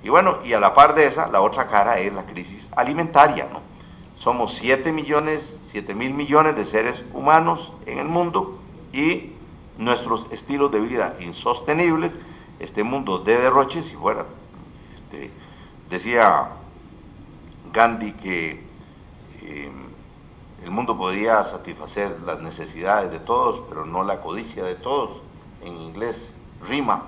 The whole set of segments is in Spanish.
Y bueno, y a la par de esa, la otra cara es la crisis alimentaria, ¿no? Somos 7.000.000.000 de seres humanos en el mundo y nuestros estilos de vida insostenibles, este mundo de derroches, si fuera, decía Gandhi que eh, el mundo podía satisfacer las necesidades de todos, pero no la codicia de todos. En inglés rima,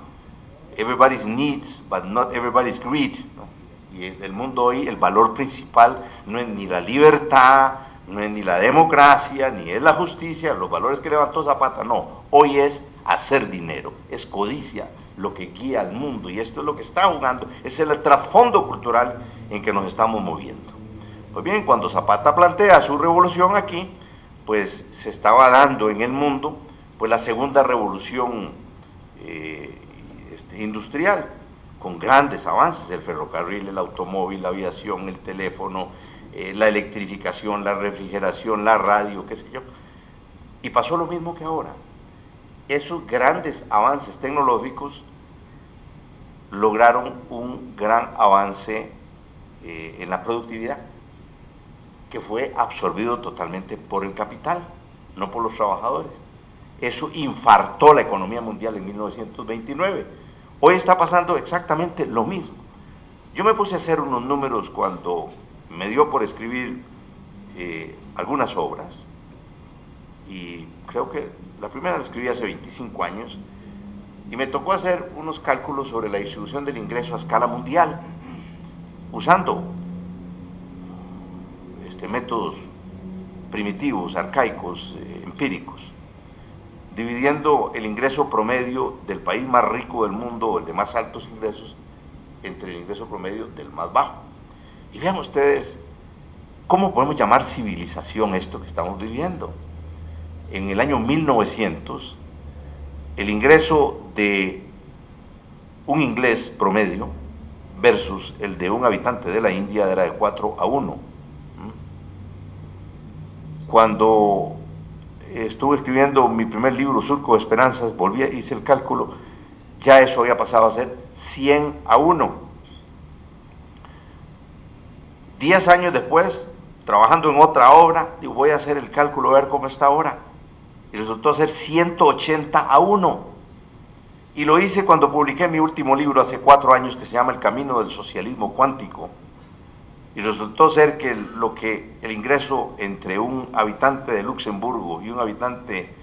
everybody's needs, but not everybody's greed, ¿no? Y el mundo hoy, el valor principal no es ni la libertad, no es ni la democracia, ni es la justicia, los valores que levantó Zapata, no. Hoy es hacer dinero, es codicia lo que guía al mundo, y esto es lo que está jugando, es el trasfondo cultural en que nos estamos moviendo. Pues bien, cuando Zapata plantea su revolución aquí, pues se estaba dando en el mundo pues la segunda revolución industrial, con grandes avances, el ferrocarril, el automóvil, la aviación, el teléfono, la electrificación, la refrigeración, la radio, qué sé yo. Y pasó lo mismo que ahora. Esos grandes avances tecnológicos lograron un gran avance en la productividad, que fue absorbido totalmente por el capital, no por los trabajadores. Eso infartó la economía mundial en 1929. Hoy está pasando exactamente lo mismo. Yo me puse a hacer unos números cuando me dio por escribir algunas obras, y creo que la primera la escribí hace 25 años, y me tocó hacer unos cálculos sobre la distribución del ingreso a escala mundial, usando métodos primitivos, arcaicos, empíricos, dividiendo el ingreso promedio del país más rico del mundo, el de más altos ingresos, entre el ingreso promedio del más bajo. Y vean ustedes cómo podemos llamar civilización esto que estamos viviendo. En el año 1900, el ingreso de un inglés promedio versus el de un habitante de la India era de 4-1. Cuando estuve escribiendo mi primer libro, Surco de Esperanzas, hice el cálculo, ya eso había pasado a ser 100-1. 10 años después, trabajando en otra obra, digo, voy a hacer el cálculo, a ver cómo está ahora. Y resultó ser 180-1. Y lo hice cuando publiqué mi último libro hace 4 años, que se llama El Camino del Socialismo Cuántico. Y resultó ser que el ingreso entre un habitante de Luxemburgo y un habitante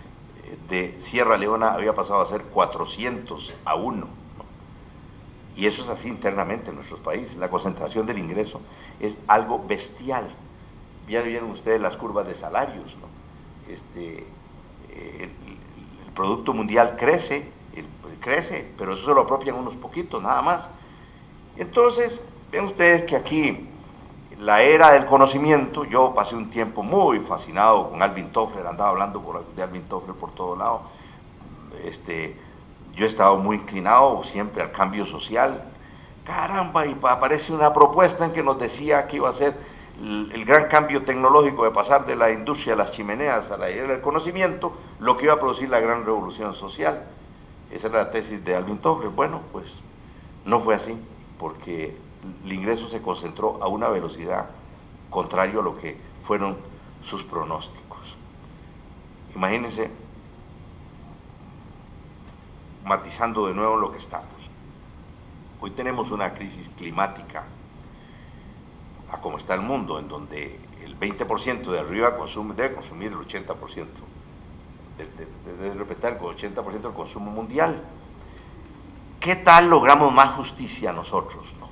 de Sierra Leona había pasado a ser 400-1, ¿no? Y eso es así internamente en nuestros países. La concentración del ingreso es algo bestial. Ya vieron ustedes las curvas de salarios, ¿no? El Producto Mundial crece, pero eso se lo apropian unos poquitos, nada más. Entonces, ven ustedes que aquí la era del conocimiento, yo pasé un tiempo muy fascinado con Alvin Toffler, andaba hablando de Alvin Toffler por todo lado. Yo he estado muy inclinado siempre al cambio social. Caramba, y aparece una propuesta en que nos decía que iba a ser el gran cambio tecnológico de pasar de la industria de las chimeneas a la era del conocimiento, lo que iba a producir la gran revolución social. Esa era la tesis de Alvin Toffler. Bueno, pues no fue así, porque el ingreso se concentró a una velocidad contrario a lo que fueron sus pronósticos. Imagínense, matizando de nuevo lo que estamos. Hoy tenemos una crisis climática, a como está el mundo, en donde el 20% de arriba debe consumir el 80%, debe respetar el 80% del consumo mundial. ¿Qué tal logramos más justicia nosotros, no?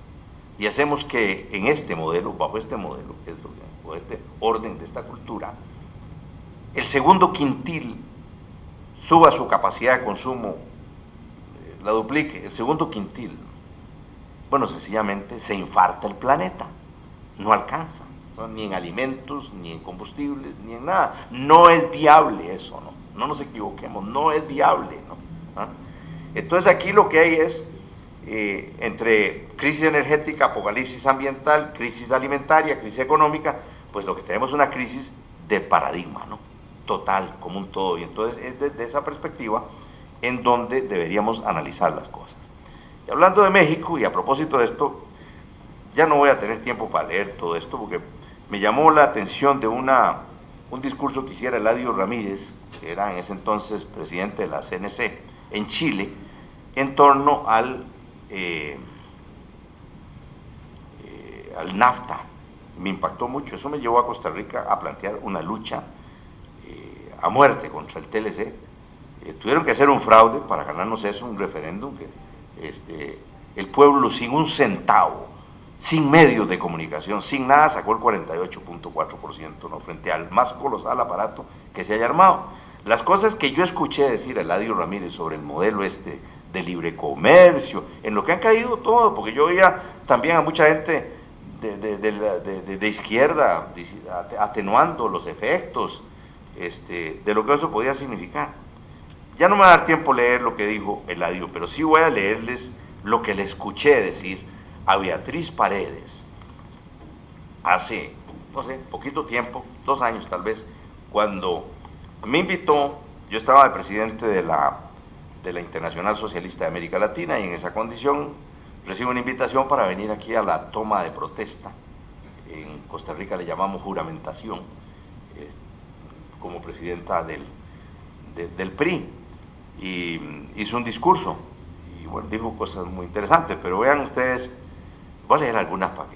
Y hacemos que en este modelo, bajo este modelo, o este orden de esta cultura, el segundo quintil suba su capacidad de consumo, la duplique, el segundo quintil. Bueno, sencillamente se infarta el planeta, no alcanza, ¿no? Ni en alimentos, ni en combustibles, ni en nada. No es viable eso, ¿no? No nos equivoquemos, no es viable, ¿no? ¿Ah? Entonces aquí lo que hay es, entre crisis energética, apocalipsis ambiental, crisis alimentaria, crisis económica, pues lo que tenemos es una crisis de paradigma, ¿no? Total, como un todo. Y entonces es desde esa perspectiva en donde deberíamos analizar las cosas. Y hablando de México, y a propósito de esto, ya no voy a tener tiempo para leer todo esto, porque me llamó la atención de un discurso que hiciera Eladio Ramírez, que era en ese entonces presidente de la CNC, en Chile, en torno al NAFTA. Me impactó mucho, eso me llevó a Costa Rica a plantear una lucha a muerte contra el TLC. Tuvieron que hacer un fraude para ganarnos eso, un referéndum que el pueblo sin un centavo, sin medios de comunicación, sin nada, sacó el 48.4%, ¿no?, frente al más colosal aparato que se haya armado. Las cosas que yo escuché decir a Eladio Ramírez sobre el modelo de libre comercio, en lo que han caído todo, porque yo veía también a mucha gente de izquierda atenuando los efectos de lo que eso podía significar. Ya no me va a dar tiempo leer lo que dijo Eladio, pero sí voy a leerles lo que le escuché decir a Beatriz Paredes hace, no sé, poquito tiempo, 2 años tal vez, cuando me invitó. Yo estaba de presidente de la Internacional Socialista de América Latina, y en esa condición recibo una invitación para venir aquí a la toma de protesta. En Costa Rica le llamamos juramentación, como presidenta del PRI, y hizo un discurso, y bueno, dijo cosas muy interesantes, pero vean ustedes, voy a leer algunas para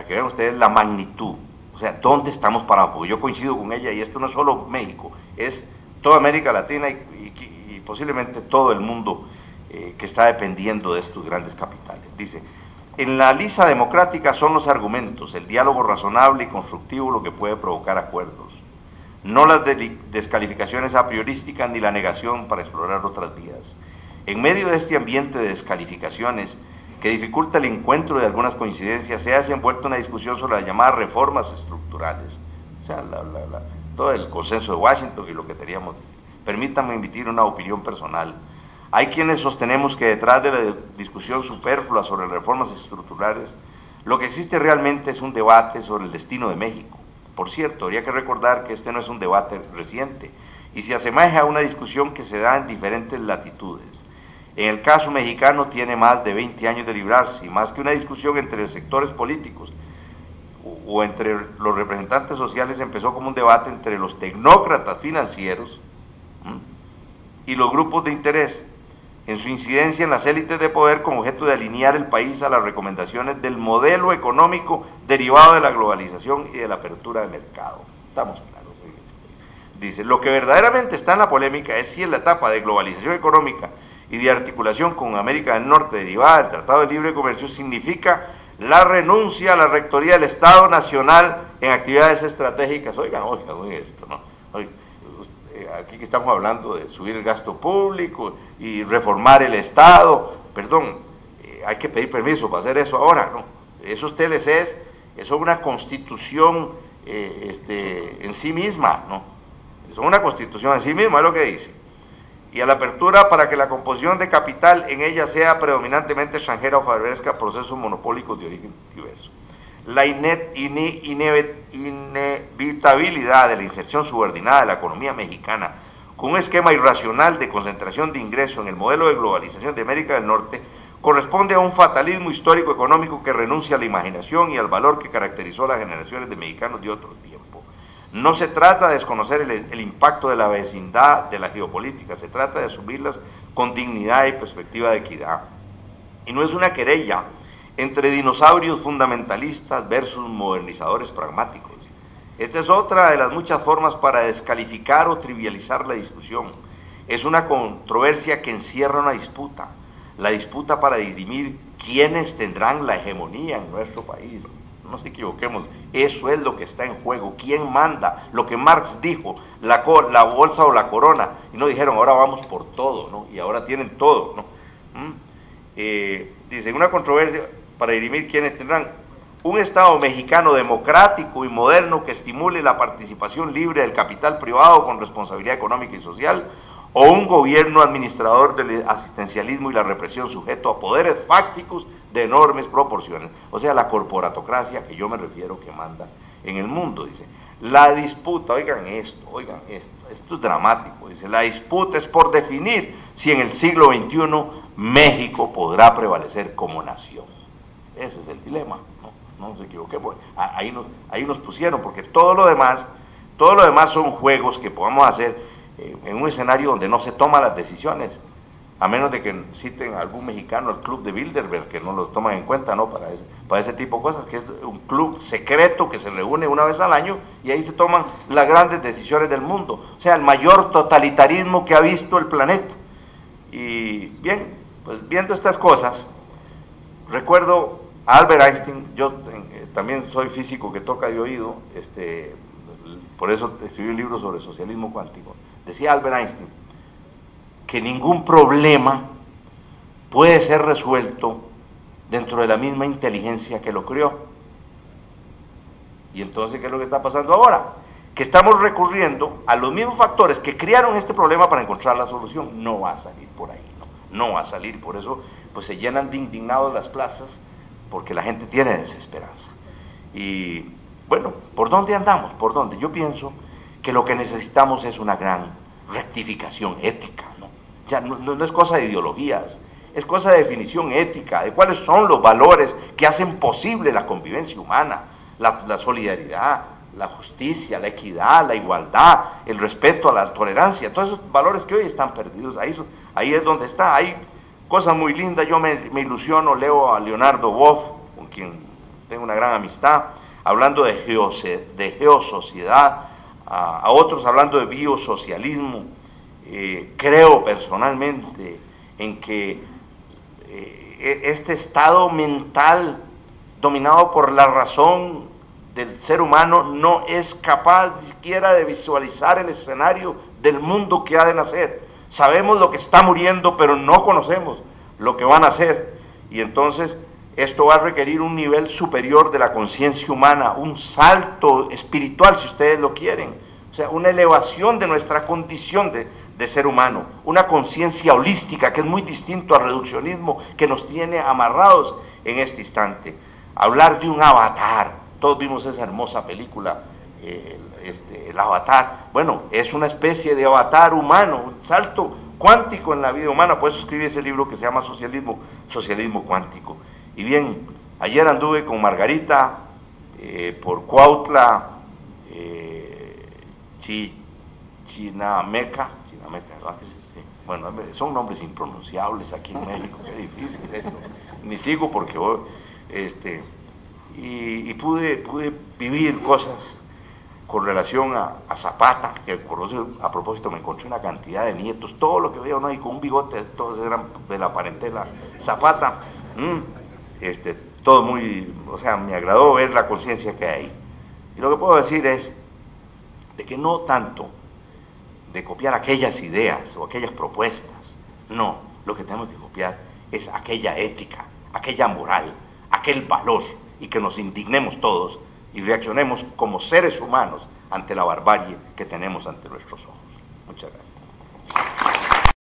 que vean ustedes la magnitud, o sea, dónde estamos parados, porque yo coincido con ella, y esto no es solo México, es toda América Latina y posiblemente todo el mundo que está dependiendo de estos grandes capitales. Dice: en la lisa democrática son los argumentos, el diálogo razonable y constructivo lo que puede provocar acuerdos, no las descalificaciones a priorísticas ni la negación para explorar otras vías. En medio de este ambiente de descalificaciones que dificulta el encuentro de algunas coincidencias, se hace envuelta una discusión sobre las llamadas reformas estructurales, o sea, todo el consenso de Washington y lo que teníamos. Permítanme emitir una opinión personal. Hay quienes sostenemos que detrás de la discusión superflua sobre reformas estructurales, lo que existe realmente es un debate sobre el destino de México. Por cierto, habría que recordar que este no es un debate reciente y se asemeja a una discusión que se da en diferentes latitudes. En el caso mexicano tiene más de 20 años de librarse, y más que una discusión entre los sectores políticos o entre los representantes sociales, empezó como un debate entre los tecnócratas financieros y los grupos de interés, en su incidencia en las élites de poder, con objeto de alinear el país a las recomendaciones del modelo económico derivado de la globalización y de la apertura de mercado. Estamos claros. Dice: lo que verdaderamente está en la polémica es si en la etapa de globalización económica y de articulación con América del Norte derivada del Tratado de Libre Comercio significa la renuncia a la rectoría del Estado Nacional en actividades estratégicas. Oigan esto, ¿no? Aquí que estamos hablando de subir el gasto público y reformar el Estado, perdón, hay que pedir permiso para hacer eso ahora, ¿no? Esos TLCs, eso es una constitución en sí misma, ¿no? Son una constitución en sí misma, es lo que dice. Y a la apertura para que la composición de capital en ella sea predominantemente extranjera o favorezca procesos monopólicos de origen diverso. La inevitabilidad de la inserción subordinada de la economía mexicana con un esquema irracional de concentración de ingresos en el modelo de globalización de América del Norte corresponde a un fatalismo histórico económico que renuncia a la imaginación y al valor que caracterizó a las generaciones de mexicanos de otro tiempo. No se trata de desconocer el impacto de la vecindad de la geopolítica, se trata de asumirlas con dignidad y perspectiva de equidad. Y no es una querella entre dinosaurios fundamentalistas versus modernizadores pragmáticos. Esta es otra de las muchas formas para descalificar o trivializar la discusión. Es una controversia que encierra una disputa, la disputa para dirimir quiénes tendrán la hegemonía en nuestro país. No nos equivoquemos, eso es lo que está en juego. ¿Quién manda? Lo que Marx dijo, la bolsa o la corona, y no dijeron ahora vamos por todo, ¿no? Y ahora tienen todo, ¿no? Dice, una controversia para dirimir quiénes tendrán un Estado mexicano democrático y moderno que estimule la participación libre del capital privado con responsabilidad económica y social, o un gobierno administrador del asistencialismo y la represión sujeto a poderes fácticos de enormes proporciones, o sea, la corporatocracia que yo me refiero que manda en el mundo. Dice, la disputa, oigan esto es dramático, dice, la disputa es por definir si en el siglo XXI México podrá prevalecer como nación. Ese es el dilema, no nos equivoquemos. Ahí nos pusieron, porque todo lo demás son juegos que podamos hacer en un escenario donde no se toman las decisiones, a menos de que citen a algún mexicano, el club de Bilderberg, que no lo toman en cuenta, ¿no? Para ese tipo de cosas, que es un club secreto que se reúne una vez al año y ahí se toman las grandes decisiones del mundo. O sea, el mayor totalitarismo que ha visto el planeta. Y bien, pues viendo estas cosas, recuerdo a Albert Einstein. Yo también soy físico que toca de oído, por eso escribí un libro sobre socialismo cuántico. Decía Albert Einstein que ningún problema puede ser resuelto dentro de la misma inteligencia que lo creó. Y entonces, ¿qué es lo que está pasando ahora? Que estamos recurriendo a los mismos factores que crearon este problema para encontrar la solución. No va a salir por ahí, no va a salir. Por eso pues se llenan de indignados las plazas, porque la gente tiene desesperanza. Y bueno, ¿por dónde andamos? ¿Por dónde? Yo pienso que lo que necesitamos es una gran rectificación ética, ¿no? Ya no es cosa de ideologías, es cosa de definición ética, de cuáles son los valores que hacen posible la convivencia humana, la solidaridad, la justicia, la equidad, la igualdad, el respeto a la tolerancia, todos esos valores que hoy están perdidos. Ahí es donde está. Hay cosas muy lindas. Yo me ilusiono, leo a Leonardo Boff, con quien tengo una gran amistad, hablando de geosociedad, a otros hablando de biosocialismo. Creo personalmente en que este estado mental dominado por la razón del ser humano no es capaz ni siquiera de visualizar el escenario del mundo que ha de nacer. Sabemos lo que está muriendo, pero no conocemos lo que va a nacer. Y entonces esto va a requerir un nivel superior de la conciencia humana, un salto espiritual, si ustedes lo quieren. O sea, una elevación de nuestra condición de ser humano, una conciencia holística, que es muy distinto al reduccionismo que nos tiene amarrados en este instante. Hablar de un avatar, todos vimos esa hermosa película, el avatar. Bueno, es una especie de avatar humano, un salto cuántico en la vida humana. Por eso escribí ese libro que se llama Socialismo Cuántico. Y bien, ayer anduve con Margarita por Cuautla, Chinameca, ¿verdad? Bueno, son nombres impronunciables aquí en México, qué difícil esto. Ni sigo porque voy, y pude vivir cosas con relación a Zapata, que a propósito me encontré una cantidad de nietos, todo lo que veo, ¿no? Y con un bigote, todos eran de la parentela Zapata. Todo muy, o sea, me agradó ver la conciencia que hay ahí. Y lo que puedo decir es de que no tanto de copiar aquellas ideas o aquellas propuestas, no, lo que tenemos que copiar es aquella ética, aquella moral, aquel valor, y que nos indignemos todos y reaccionemos como seres humanos ante la barbarie que tenemos ante nuestros ojos. Muchas gracias.